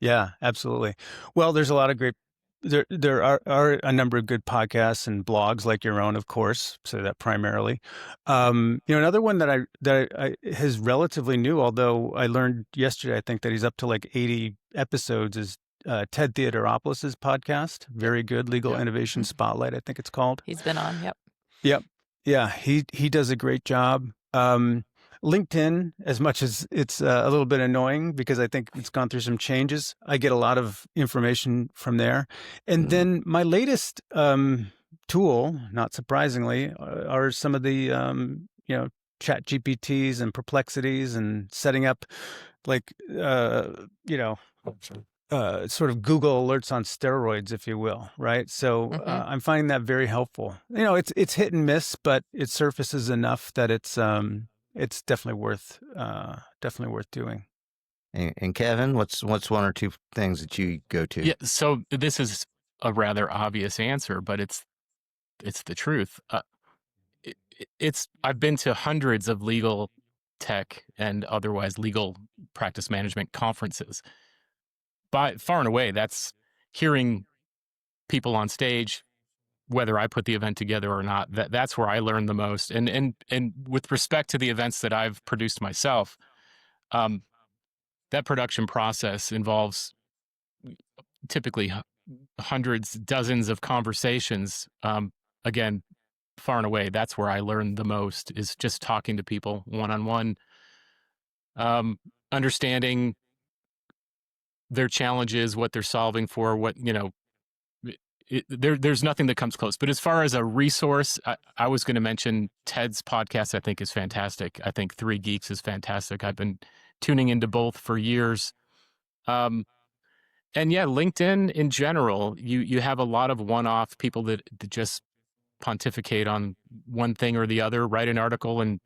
Yeah, absolutely. Well, there's a lot of great. There are a number of good podcasts and blogs like your own, of course. Say that primarily. Another one that I is relatively new, although I learned yesterday, I think that he's up to like 80 episodes, is Ted Theodoropoulos' podcast. Very good, Legal Innovation Spotlight, I think it's called. He's been on. Yep. Yep. Yeah, he does a great job. LinkedIn, as much as it's a little bit annoying because I think it's gone through some changes, I get a lot of information from there. And then my latest tool, not surprisingly, are some of the chat GPTs and perplexities, and setting up like sort of Google alerts on steroids, if you will, right? So I'm finding that very helpful. It's hit and miss, but it surfaces enough that it's definitely worth doing. And Kevin, what's one or two things that you go to? Yeah. So this is a rather obvious answer, but it's the truth. I've been to hundreds of legal tech and otherwise legal practice management conferences. By far and away, that's hearing people on stage, whether I put the event together or not. That's where I learn the most. And with respect to the events that I've produced myself, that production process involves typically hundreds, dozens of conversations. Again, far and away, that's where I learn the most, is just talking to people one-on-one, understanding their challenges, what they're solving for, there's nothing that comes close. But as far as a resource, I was going to mention Ted's podcast. I think is fantastic. I think Three Geeks is fantastic. I've been tuning into both for years. And yeah, LinkedIn in general, you have a lot of one-off people that just pontificate on one thing or the other, write an article, and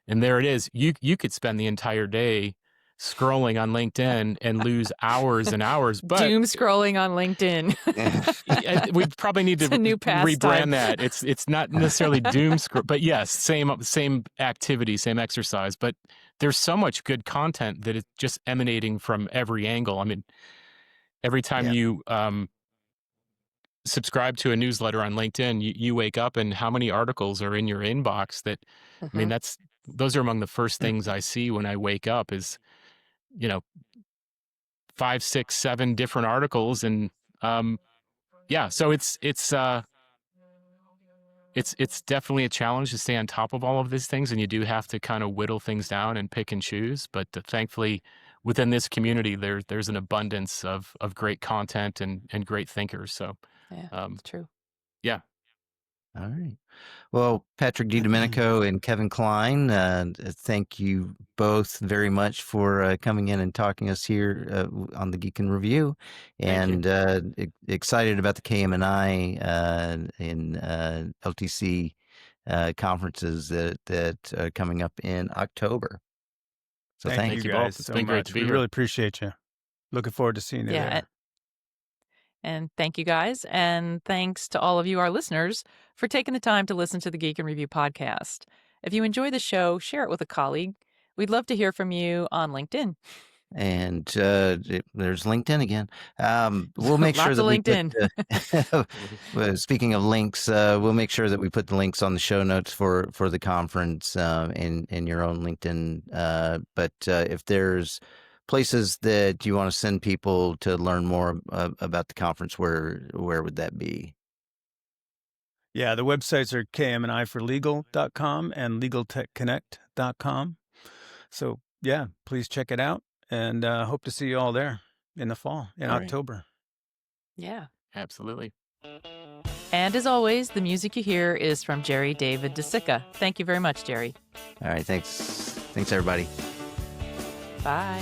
there it is. You could spend the entire day scrolling on LinkedIn and lose hours and hours. But doom scrolling on LinkedIn. We probably need to a new pastime. rebrand that. It's not necessarily doom scroll, but yes, same activity, same exercise. But there's so much good content that is just emanating from every angle. I mean, every time you subscribe to a newsletter on LinkedIn, you wake up and how many articles are in your inbox that, I mean, those are among the first things I see when I wake up is, 5, 6, 7 different articles. And, so it's definitely a challenge to stay on top of all of these things. And you do have to kind of whittle things down and pick and choose. But thankfully within this community, there's an abundance of great content and great thinkers. So, that's true. Yeah. All right. Well, Patrick DiDomenico and Kevin Klein, thank you both very much for coming in and talking us here on the Geek in Review, and excited about the KM&I in LTC conferences that are coming up in October. So Thank thank you both. guys It's so been great much. to be We here. really appreciate you. Looking forward to seeing you Yeah. there. And thank you guys. And thanks to all of you, our listeners, for taking the time to listen to the Geek and Review podcast. If you enjoy the show, share it with a colleague. We'd love to hear from you on LinkedIn. And there's LinkedIn again. We'll make sure Lots that of we put LinkedIn. well, speaking of links, we'll make sure that we put the links on the show notes for the conference in your own LinkedIn. But if there's places that you want to send people to learn more about the conference, where would that be? Yeah, the websites are KM&IforLegal.com and LegalTechConnect.com. So, yeah, please check it out, and hope to see you all there in the fall, in All right. October. Yeah. Absolutely. And as always, the music you hear is from Jerry David DeSica. Thank you very much, Jerry. All right, thanks everybody. Bye.